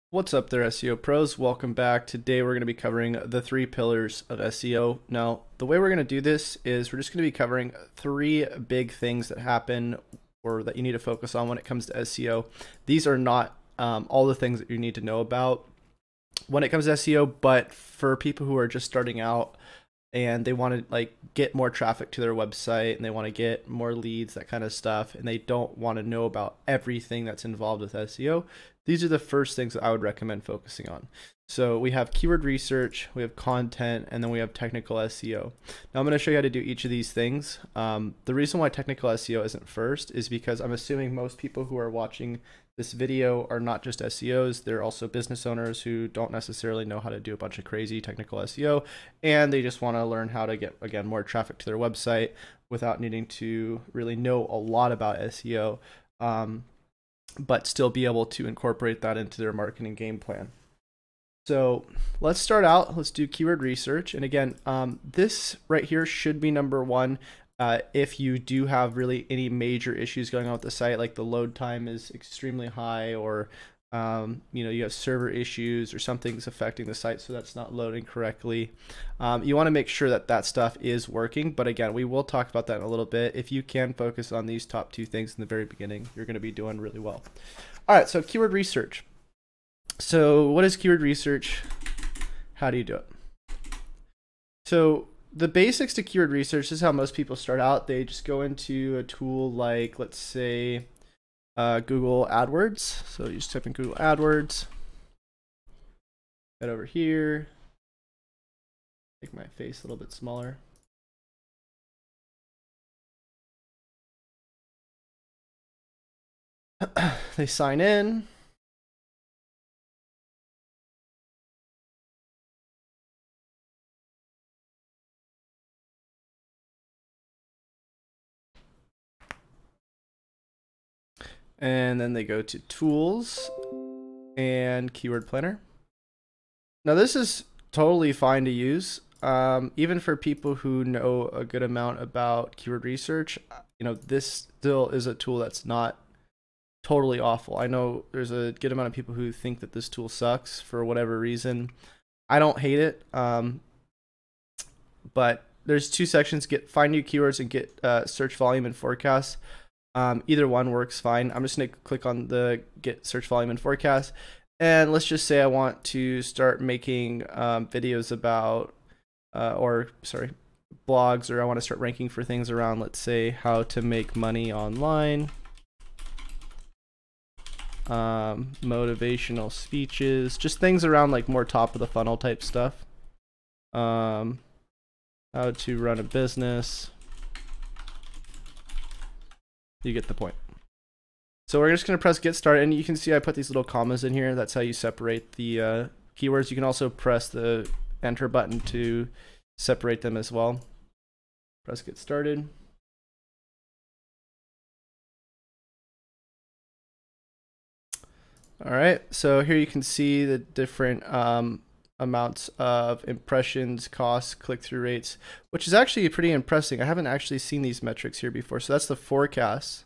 What's up there, SEO pros? Welcome back. Today we're going to be covering the 3 pillars of SEO. Now, the way we're going to do this is we're just going to be covering 3 big things that happen or that you need to focus on when it comes to SEO. These are not all the things that you need to know about when it comes to SEO, but for people who are just starting out and they want to get more traffic to their website and they want to get more leads, that kind of stuff, and they don't want to know about everything that's involved with SEO, these are the first things that I would recommend focusing on. So we have keyword research, we have content, and then we have technical SEO. Now I'm going to show you how to do each of these things. The reason why technical SEO isn't first is because I'm assuming most people who are watching this video are not just SEOs, they're also business owners who don't necessarily know how to do a bunch of crazy technical SEO, and they just want to learn how to get, again, more traffic to their website without needing to really know a lot about SEO, but still be able to incorporate that into their marketing game plan. So let's start out. Let's do keyword research. And again, this right here should be number one. If you do have really any major issues going on with the site, like the load time is extremely high, or you have server issues or something's affecting the site so that's not loading correctly, you want to make sure that that stuff is working. But again, we will talk about that in a little bit. If you can focus on these top 2 things in the very beginning, you're going to be doing really well. All right, so keyword research. So what is keyword research? How do you do it? So the basics to keyword research is how most people start out. They just go into a tool like, let's say, Google AdWords. So you just type in Google AdWords. Head over here. Make my face a little bit smaller. They sign in. And then they go to tools and keyword planner. Now this is totally fine to use, even for people who know a good amount about keyword research. This still is a tool that's not totally awful. I know there's a good amount of people who think that this tool sucks for whatever reason. I don't hate it, but there's 2 sections: find new keywords and get search volume and forecast. Either one works fine. I'm just going to click on the get search volume and forecast. And let's just say I want to start making videos about, blogs, or I want to start ranking for things around, let's say, how to make money online, motivational speeches, just things around like more top of the funnel type stuff, how to run a business. You get the point. So we're just going to press get started, and you can see I put these little commas in here. That's how you separate the keywords. You can also press the enter button to separate them as well. Press get started. All right, so here you can see the different amounts of impressions, costs, click-through rates, which is actually pretty impressive. I haven't actually seen these metrics here before. So that's the forecast.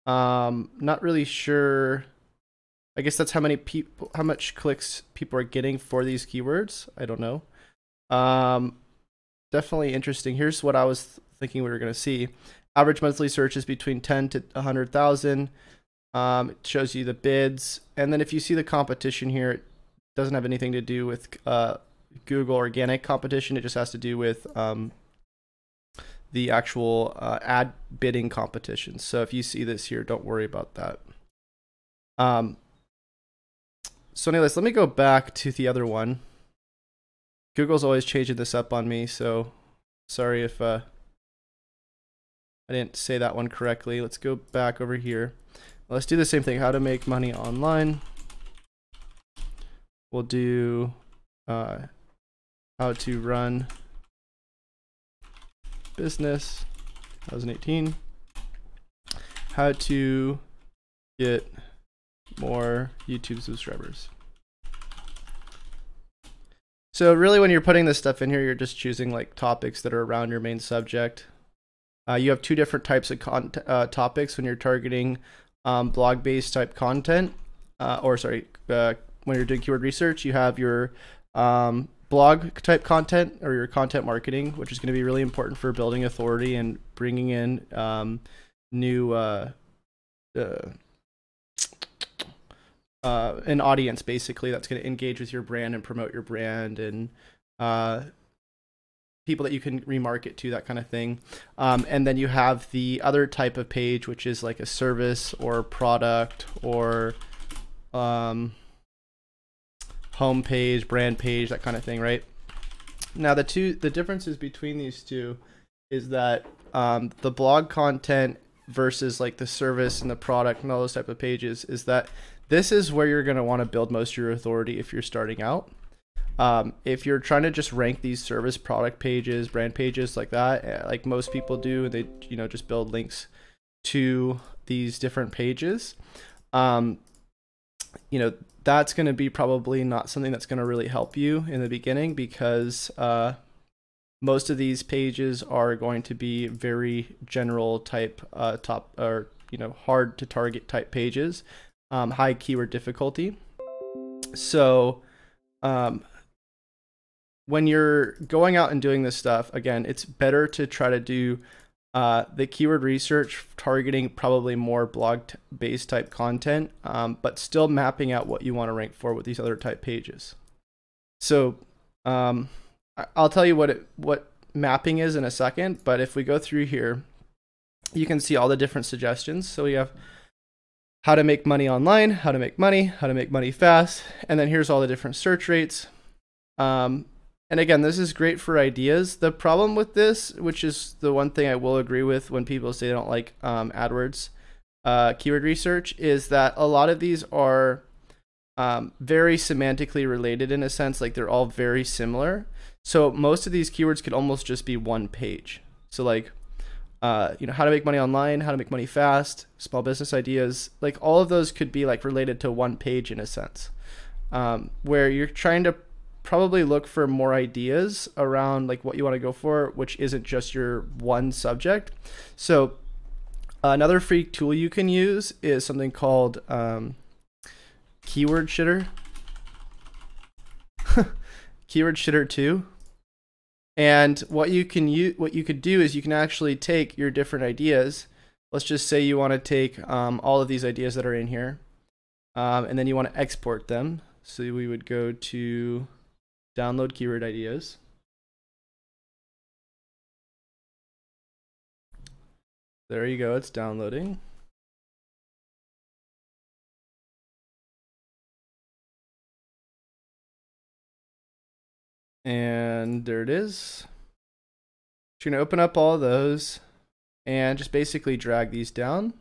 Not really sure. I guess that's how much clicks people are getting for these keywords. I don't know. Definitely interesting. Here's what I was thinking we were going to see. Average monthly searches between 10 to 100,000. It shows you the bids, and then if you see the competition here, it doesn't have anything to do with Google organic competition. It just has to do with the actual ad bidding competition. So if you see this here, don't worry about that. So anyways, let me go back to the other one. Google's always changing this up on me, so sorry if I didn't say that one correctly. Let's go back over here. Let's do the same thing, how to make money online. We'll do how to run business 2018, how to get more YouTube subscribers. So really when you're putting this stuff in here, you're just choosing like topics that are around your main subject. You have 2 different types of topics when you're targeting blog-based type content, when you're doing keyword research, you have your blog type content or your content marketing, which is going to be really important for building authority and bringing in new an audience basically that's going to engage with your brand and promote your brand, and people that you can remarket to, that kind of thing. And then you have the other type of page, which is like a service or product or home page, brand page, that kind of thing, right? Now the differences between these two is that the blog content versus like the service and the product and all those type of pages is that this is where you're going to want to build most of your authority if you're starting out. If you're trying to just rank these service, product pages, brand pages like that, like most people do, they just build links to these different pages. That's going to be probably not something that's going to really help you in the beginning, because most of these pages are going to be very general type hard to target type pages, high keyword difficulty. So when you're going out and doing this stuff, again, it's better to try to do the keyword research targeting probably more blog-based type content, but still mapping out what you want to rank for with these other type pages. So I'll tell you what mapping is in a second, but if we go through here, you can see all the different suggestions. So we have how to make money online, how to make money fast, and then here's all the different search rates. And again, this is great for ideas. The problem with this, which is the one thing I will agree with when people say they don't like AdWords keyword research, is that a lot of these are very semantically related in a sense, like they're all very similar. So most of these keywords could almost just be one page. So like, how to make money online, how to make money fast, small business ideas, like all of those could be like related to one page in a sense, where you're trying to probably look for more ideas around like what you want to go for, which isn't just your one subject. So another free tool you can use is something called Keyword Shitter. Keyword Shitter 2. And what you could do is you can actually take your different ideas. Let's just say you want to take all of these ideas that are in here, and then you want to export them. So we would go to download keyword ideas. There you go, it's downloading. And there it is. You're gonna open up all those and just basically drag these down.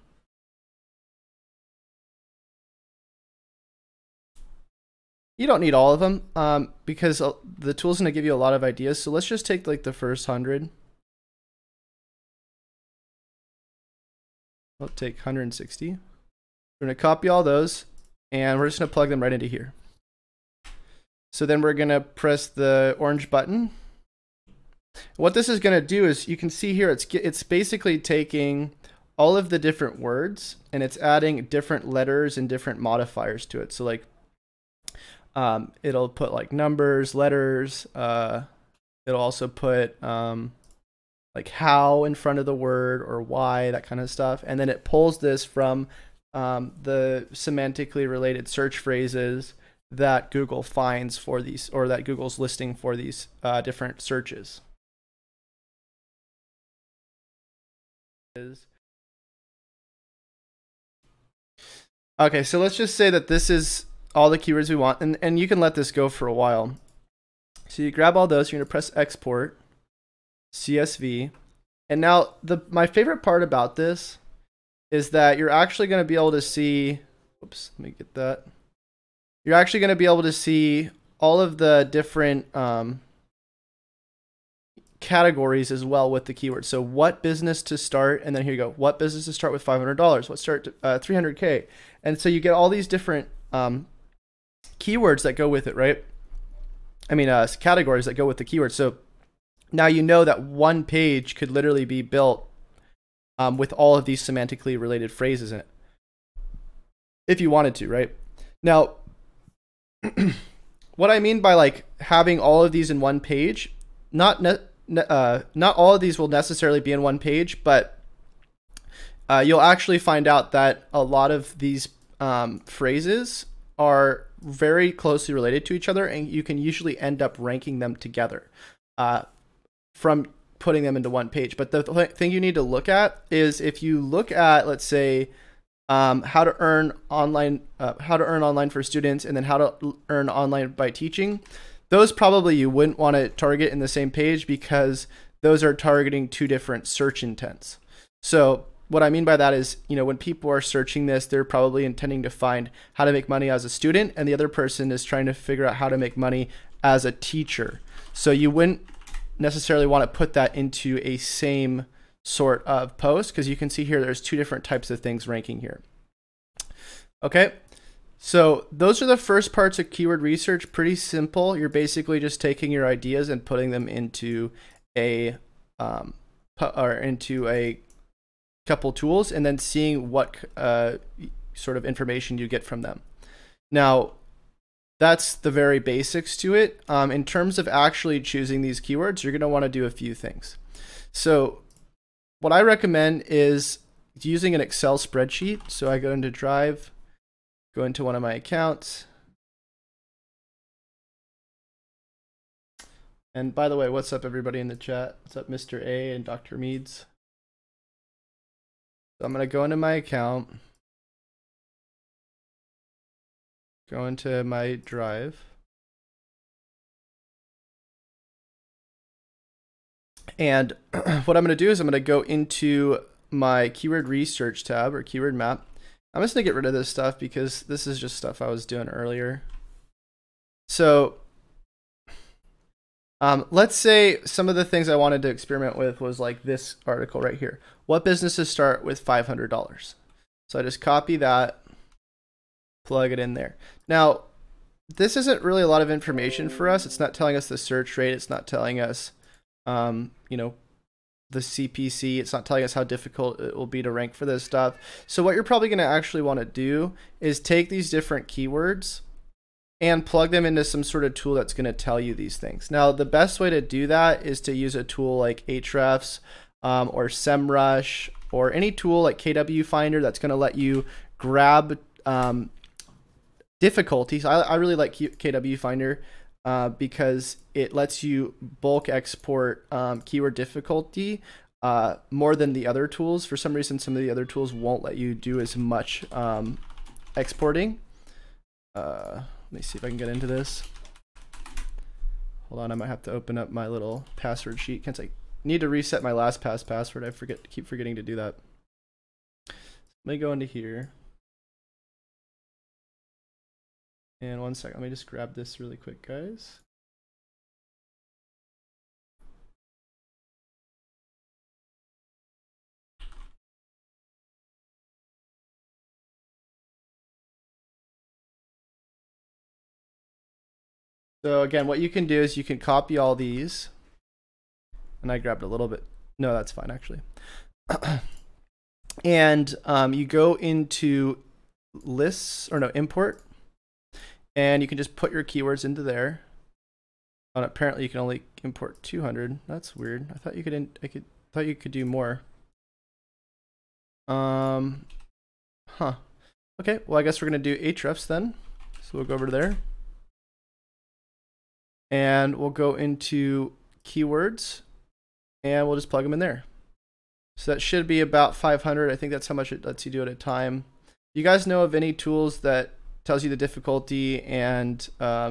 You don't need all of them because the tool's gonna give you a lot of ideas. So let's just take like the first 100. I'll take 160. We're gonna copy all those and we're just gonna plug them right into here. So then we're gonna press the orange button. What this is gonna do is, you can see here, it's basically taking all of the different words and it's adding different letters and different modifiers to it. So like, it'll put like numbers, letters. It'll also put like how in front of the word or why, that kind of stuff. And then it pulls this from the semantically related search phrases that Google finds for these, or that Google's listing for these different searches. Okay, so let's just say that this is all the keywords we want, and you can let this go for a while. So you grab all those, you're gonna press export, CSV, and now my favorite part about this is that you're actually gonna be able to see, oops, let me get that. You're actually gonna be able to see all of the different categories as well with the keyword. So what business to start, and then here you go, what business to start with $500, what start to 300K. And so you get all these different keywords that go with it, right? I mean, categories that go with the keyword. So now you know that one page could literally be built with all of these semantically related phrases in it, if you wanted to, right? Now, what I mean by like having all of these in one page, not all of these will necessarily be in one page, but you'll actually find out that a lot of these phrases are very closely related to each other, and you can usually end up ranking them together from putting them into one page. But the thing you need to look at is if you look at, let's say, how to earn online for students, and then how to earn online by teaching, those probably you wouldn't want to target in the same page because those are targeting two different search intents. So what I mean by that is, when people are searching this, they're probably intending to find how to make money as a student, and the other person is trying to figure out how to make money as a teacher. So you wouldn't necessarily want to put that into a same sort of post, because you can see here there's two different types of things ranking here. Okay, so those are the first parts of keyword research. Pretty simple. You're basically just taking your ideas and putting them into a couple tools, and then seeing what sort of information you get from them. Now, that's the very basics to it. In terms of actually choosing these keywords, you're going to want to do a few things. So what I recommend is using an Excel spreadsheet. So I go into Drive, go into one of my accounts. And by the way, what's up everybody in the chat? What's up Mr. A and Dr. Meads? So I'm going to go into my account, go into my Drive, and what I'm going to do is I'm going to go into my keyword research tab or keyword map. I'm just going to get rid of this stuff because this is just stuff I was doing earlier. So let's say some of the things I wanted to experiment with was like this article right here. What businesses start with $500? So I just copy that, plug it in there. Now, this isn't really a lot of information for us. It's not telling us the search rate. It's not telling us, the CPC. It's not telling us how difficult it will be to rank for this stuff. So what you're probably going to actually want to do is take these different keywords and plug them into some sort of tool that's going to tell you these things. Now, the best way to do that is to use a tool like Ahrefs or SEMrush, or any tool like KW Finder that's going to let you grab difficulties. I really like KW Finder because it lets you bulk export keyword difficulty more than the other tools. For some reason, some of the other tools won't let you do as much exporting. Let me see if I can get into this. Hold on, I might have to open up my little password sheet. Can't say need to reset my LastPass password. I keep forgetting to do that. Let me go into here. And one second, let me just grab this really quick, guys. So again, what you can do is you can copy all these. And I grabbed a little bit. No, that's fine actually. And you go into lists, or no, import. And you can just put your keywords into there. And apparently you can only import 200. That's weird. I thought you could do more. Huh. Okay, well I guess we're gonna do Ahrefs then. So we'll go over to there. And we'll go into keywords and we'll just plug them in there. So that should be about 500. I think that's how much it lets you do at a time. You guys know of any tools that tells you the difficulty and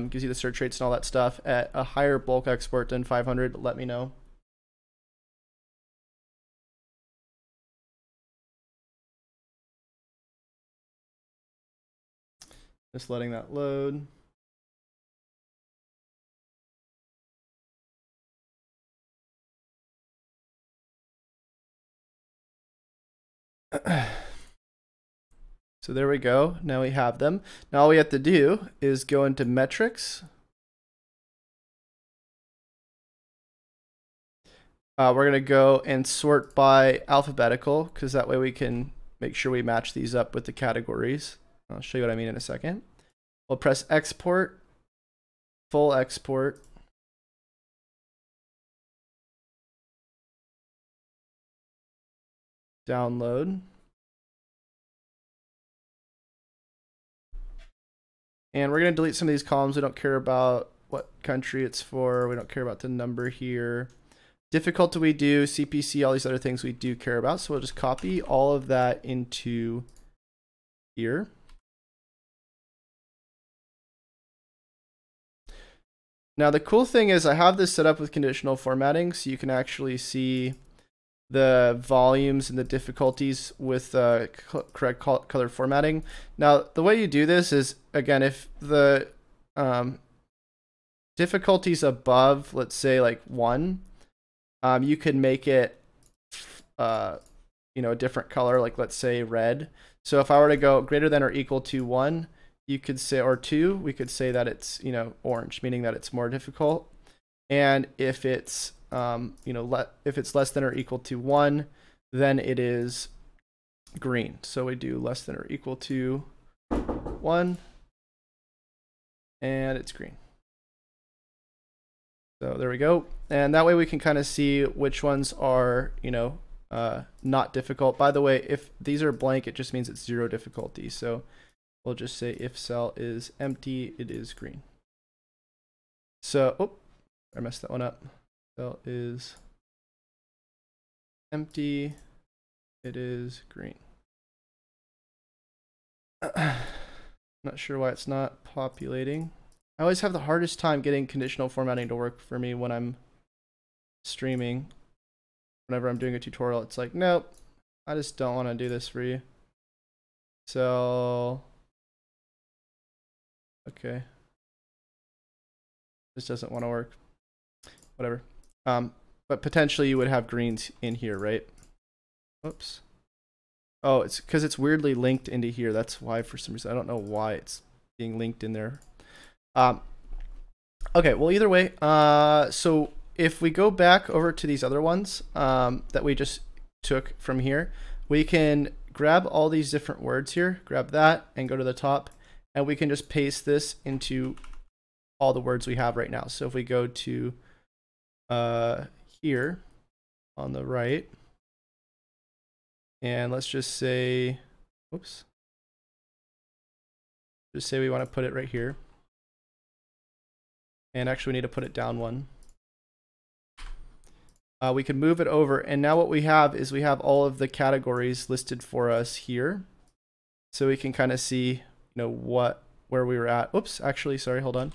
gives you the search rates and all that stuff at a higher bulk export than 500? Let me know. Just letting that load. So there we go. Now we have them. Now all we have to do is go into metrics. We're going to go and sort by alphabetical, because that way we can make sure we match these up with the categories. I'll show you what I mean in a second. We'll press export, full export. Download. And we're going to delete some of these columns. We don't care about what country it's for. We don't care about the number here. Difficulty we do, CPC, all these other things we do care about. So we'll just copy all of that into here. Now the cool thing is I have this set up with conditional formatting, so you can actually see the volumes and the difficulties with correct color formatting. Now the way you do this is, again, if the difficulties above, let's say like 1, you can make it a different color, like let's say red. So if I were to go greater than or equal to 1, you could say, or 2, we could say that it's orange, meaning that it's more difficult. And if it's if it's less than or equal to 1, then it is green. So we do less than or equal to 1, and it's green. So there we go. And that way we can kind of see which ones are, not difficult. By the way, if these are blank, it just means it's 0 difficulty. So we'll just say if cell is empty, it is green. So, oh, I messed that one up. Cell is empty, it is green. Not sure why it's not populating. I always have the hardest time getting conditional formatting to work for me when I'm streaming. Whenever I'm doing a tutorial, it's like, nope, I just don't want to do this for you. So, okay. This doesn't want to work. Whatever. But potentially you would have greens in here, right? Oops. Oh, it's because it's weirdly linked into here. That's why, for some reason. I don't know why it's being linked in there. Okay, well, either way, so if we go back over to these other ones that we just took from here, we can grab all these different words here, grab that and go to the top, and we can just paste this into all the words we have right now. So if we go to here on the right, and let's just say, oops, just say we want to put it right here. And actually we need to put it down one. We can move it over, and now what we have is we have all of the categories listed for us here. So we can kind of see, where we were at. Oops, actually, sorry, hold on.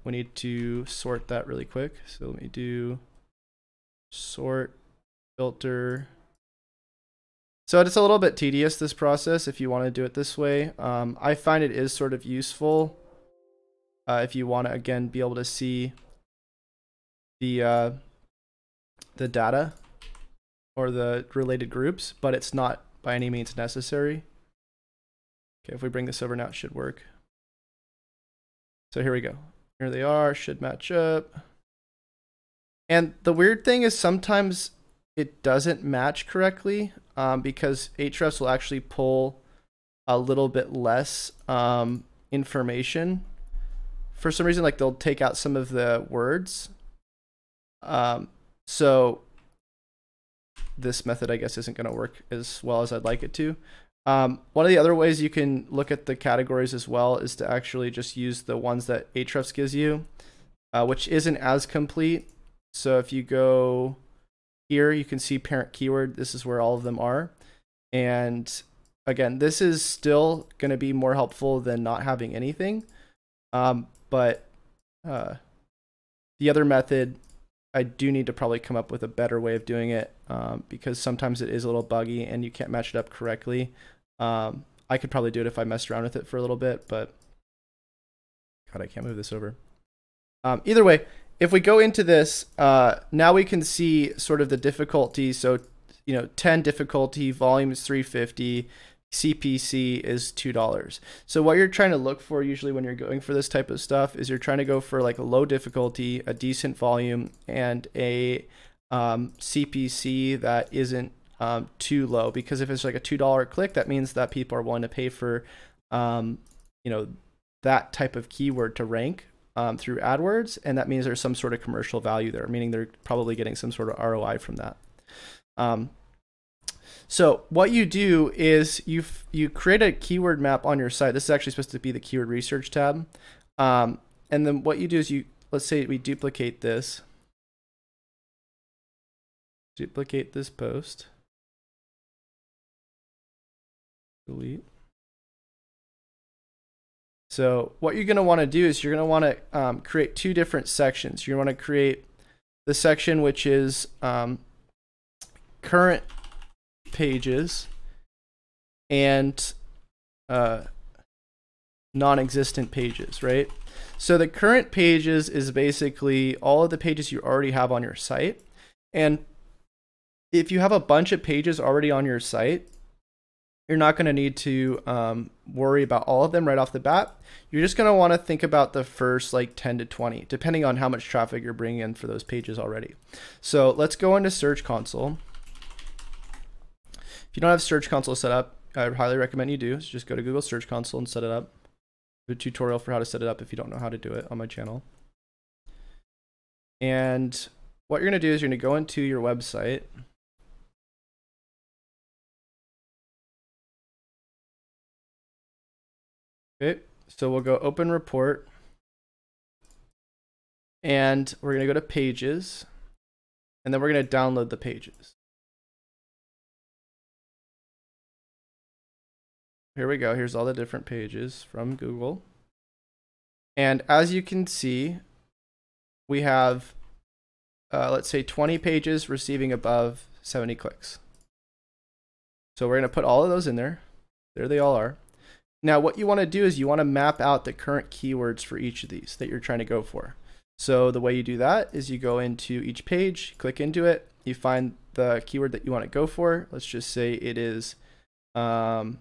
We need to sort that really quick. So let me do sort, filter. So it's a little bit tedious, this process, if you want to do it this way. I find it is sort of useful if you want to, again, be able to see the data or the related groups, but it's not by any means necessary. Okay, if we bring this over now, it should work. So here we go. Here they are, should match up. And the weird thing is sometimes it doesn't match correctly because Ahrefs will actually pull a little bit less information. For some reason, like they'll take out some of the words. So this method, I guess, isn't going to work as well as I'd like it to. One of the other ways you can look at the categories as well is to actually just use the ones that Ahrefs gives you, which isn't as complete. So if you go here, you can see parent keyword. This is where all of them are. And again, this is still going to be more helpful than not having anything. But the other method, I do need to probably come up with a better way of doing it because sometimes it is a little buggy and you can't match it up correctly. I could probably do it if I messed around with it for a little bit, but God, I can't move this over. Either way, if we go into this, now we can see sort of the difficulty. So, 10 difficulty, volume is 350. CPC is $2. So what you're trying to look for usually when you're going for this type of stuff is you're trying to go for like a low difficulty, a decent volume, and a CPC that isn't too low. Because if it's like a $2 click, that means that people are willing to pay for that type of keyword to rank. through AdWords, and that means there's some sort of commercial value there, meaning they're probably getting some sort of ROI from that. So what you do is you create a keyword map on your site. This is actually supposed to be the keyword research tab. And then what you do is let's say we duplicate this post, delete. So what you're going to want to do is you're going to want to create two different sections. You want to create the section which is current pages and non-existent pages, right? So the current pages is basically all of the pages you already have on your site. And if you have a bunch of pages already on your site, you're not going to need to worry about all of them right off the bat. You're just going to want to think about the first like 10 to 20, depending on how much traffic you're bringing in for those pages already. So let's go into Search Console. If you don't have Search Console set up, I highly recommend you do. So just go to Google Search Console and set it up. Do a tutorial for how to set it up if you don't know how to do it on my channel. And what you're going to do is you're going to go into your website. Okay, so we'll go open report. And we're going to go to pages. And then we're going to download the pages. Here we go. Here's all the different pages from Google. And as you can see, we have, let's say 20 pages receiving above 70 clicks. So we're going to put all of those in there. There they all are. Now what you want to do is you want to map out the current keywords for each of these that you're trying to go for. So the way you do that is you go into each page, click into it, you find the keyword that you want to go for. Let's just say it is, let's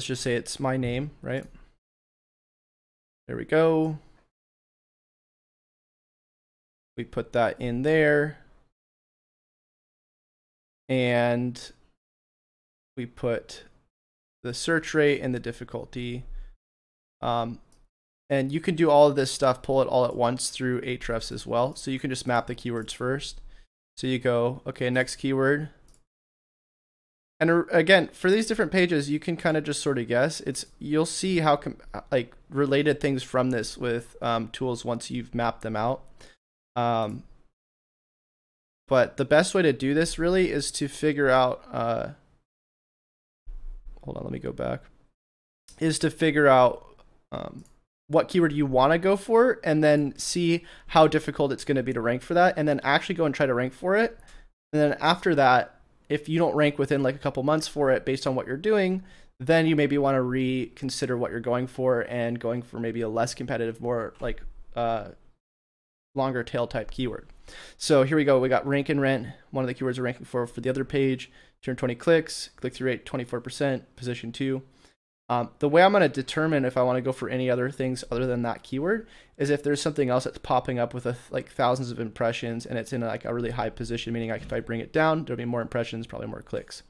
just say it's my name, right? There we go. We put that in there. And we put the search rate and the difficulty. And you can do all of this stuff, pull it all at once through Ahrefs as well. So you can just map the keywords first. So you go, okay, next keyword. And again, for these different pages, you can kind of just sort of guess. You'll see how like related things from this with tools once you've mapped them out. But the best way to do this really is to figure out, hold on, let me go back, is to figure out what keyword you want to go for and then see how difficult it's going to be to rank for that and then actually go and try to rank for it. And then after that, if you don't rank within like a couple months for it based on what you're doing, then you maybe want to reconsider what you're going for and going for maybe a less competitive, more like longer tail type keyword. So here we go. We got rank and rent. One of the keywords we're ranking for the other page, 220 clicks, click-through rate 24%, position 2. The way I'm going to determine if I want to go for any other things other than that keyword is if there's something else that's popping up with like thousands of impressions and it's in like a really high position, meaning like if I bring it down, there'll be more impressions, probably more clicks.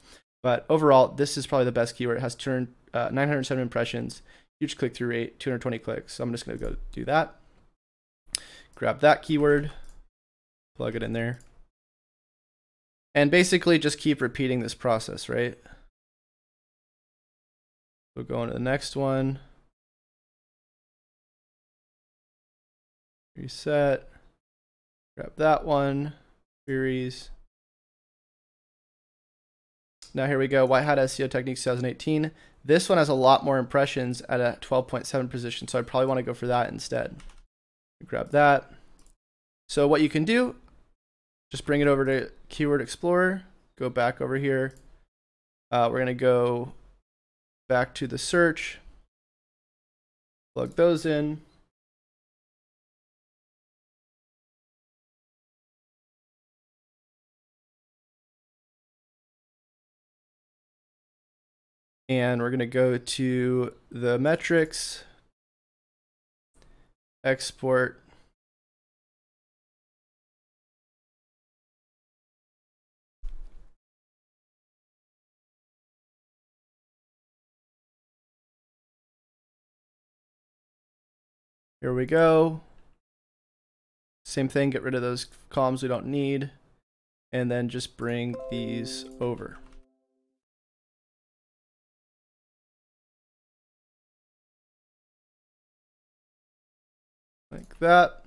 But overall, this is probably the best keyword. It has turned 907 impressions, huge click-through rate, 220 clicks. So I'm just going to go do that. Grab that keyword, plug it in there, and basically just keep repeating this process, right? We'll go on to the next one. Reset. Grab that one. Queries. Now here we go. White Hat SEO Techniques 2018. This one has a lot more impressions at a 12.7 position, so I probably want to go for that instead. Grab that. So what you can do, just bring it over to Keyword Explorer. Go back over here. We're going to go back to the search, plug those in. And we're going to go to the metrics, export. Here we go. Same thing, get rid of those columns we don't need, and then just bring these over. Like that.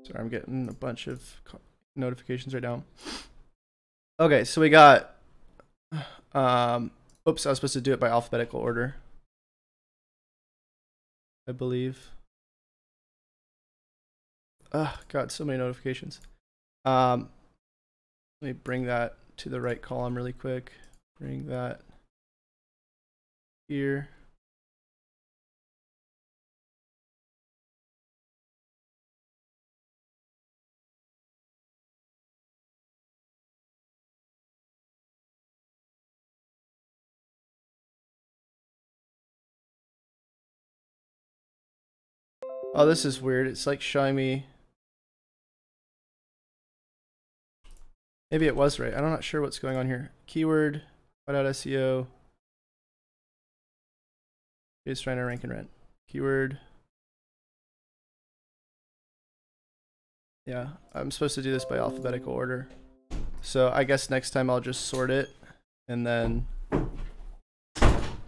Sorry, I'm getting a bunch of notifications right now. Okay, so we got, oops, I was supposed to do it by alphabetical order, I believe. Oh, God, so many notifications. Let me bring that to the right column really quick. Bring that here. Oh, this is weird. It's like showing me. Maybe it was right. I'm not sure what's going on here. Keyword, SEO. It's trying to rank and rent. Keyword. Yeah, I'm supposed to do this by alphabetical order. So I guess next time I'll just sort it and then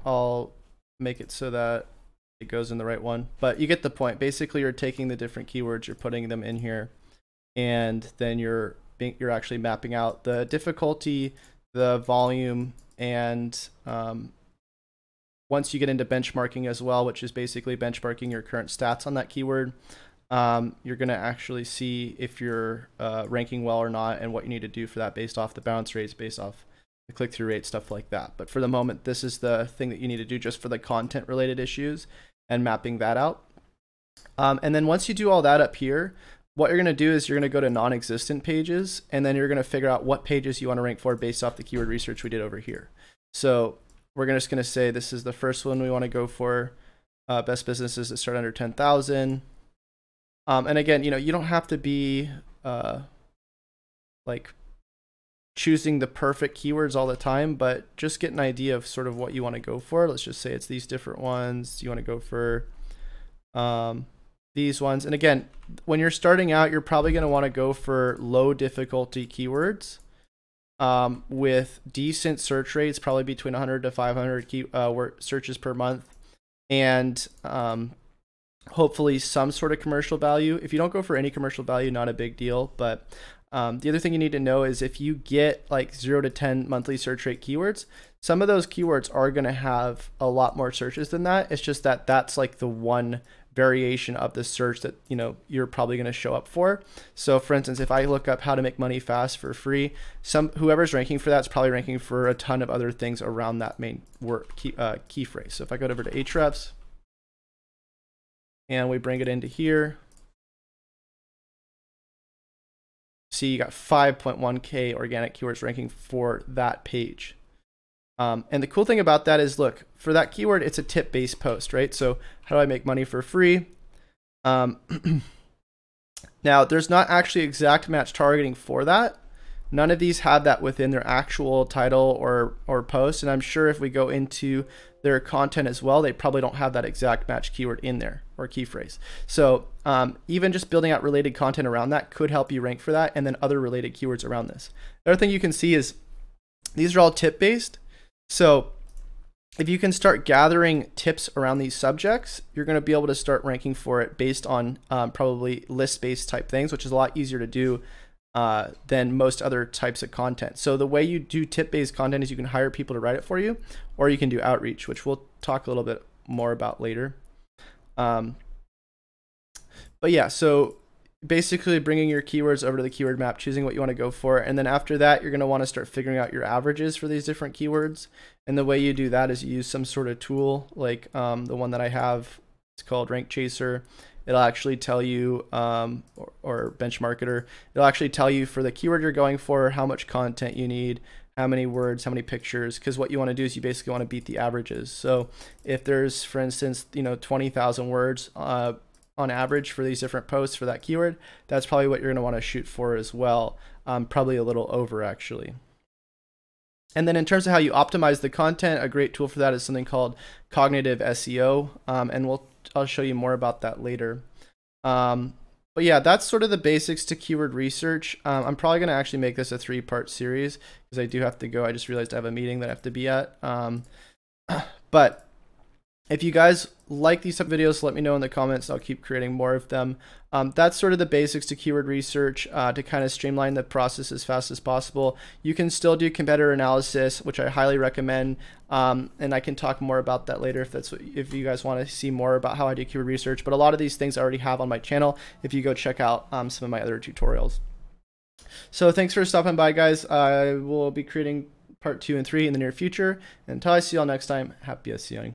I'll make it so that it goes in the right one. But you get the point. Basically, you're taking the different keywords, you're putting them in here, and then you're actually mapping out the difficulty, the volume, and once you get into benchmarking as well, which is basically benchmarking your current stats on that keyword, you're going to actually see if you're ranking well or not and what you need to do for that based off the bounce rates, based off the click-through rate, stuff like that. But for the moment, this is the thing that you need to do just for the content-related issues and mapping that out. And then once you do all that up here, what you're going to do is you're going to go to non-existent pages, and then you're going to figure out what pages you want to rank for based off the keyword research we did over here. So we're just going to say this is the first one we want to go for, best businesses that start under 10,000. And again, you don't have to be like choosing the perfect keywords all the time, but just get an idea of sort of what you want to go for. Let's just say it's these different ones. You want to go for these ones. And again, when you're starting out, you're probably going to want to go for low difficulty keywords with decent search rates, probably between 100 to 500 searches per month, and hopefully some sort of commercial value. If you don't go for any commercial value, not a big deal. But the other thing you need to know is if you get like 0 to 10 monthly search rate keywords, some of those keywords are going to have a lot more searches than that. It's just that that's like the one variation of the search that you're probably going to show up for. So for instance, if I look up how to make money fast for free, whoever's ranking for that's probably ranking for a ton of other things around that main word key phrase. So if I go over to Ahrefs and we bring it into here, see you got 5.1K organic keywords ranking for that page. And the cool thing about that is, look, for that keyword, it's a tip-based post, right? So how do I make money for free? Now, there's not actually exact match targeting for that. None of these have that within their actual title or post. And I'm sure if we go into their content as well, they probably don't have that exact match keyword in there or key phrase. So even just building out related content around that could help you rank for that, and then other related keywords around this. The other thing you can see is these are all tip-based. So if you can start gathering tips around these subjects, you're going to be able to start ranking for it based on probably list-based type things, which is a lot easier to do than most other types of content. So the way you do tip-based content is you can hire people to write it for you, or you can do outreach, which we'll talk a little bit more about later. But yeah, so basically bringing your keywords over to the keyword map, choosing what you want to go for. And then after that, you're going to want to start figuring out your averages for these different keywords. And the way you do that is you use some sort of tool like the one that I have. It's called Rank Chaser. It'll actually tell you, or Benchmarketer, it'll actually tell you for the keyword you're going for, how much content you need, how many words, how many pictures, because what you want to do is you basically want to beat the averages. So if there's, for instance, 20,000 words on average for these different posts for that keyword, that's probably what you're going to want to shoot for as well. Probably a little over actually. And then in terms of how you optimize the content, a great tool for that is something called cognitive SEO. And I'll show you more about that later. But yeah, that's sort of the basics to keyword research. I'm probably going to actually make this a 3-part series because I do have to go. I just realized I have a meeting that I have to be at. But if you guys like these type of videos, let me know in the comments. I'll keep creating more of them. That's sort of the basics to keyword research to kind of streamline the process as fast as possible. You can still do competitor analysis, which I highly recommend. And I can talk more about that later if you guys want to see more about how I do keyword research. But a lot of these things I already have on my channel if you go check out some of my other tutorials. So thanks for stopping by, guys. I will be creating part 2 and 3 in the near future. Until I see y'all next time, happy SEOing.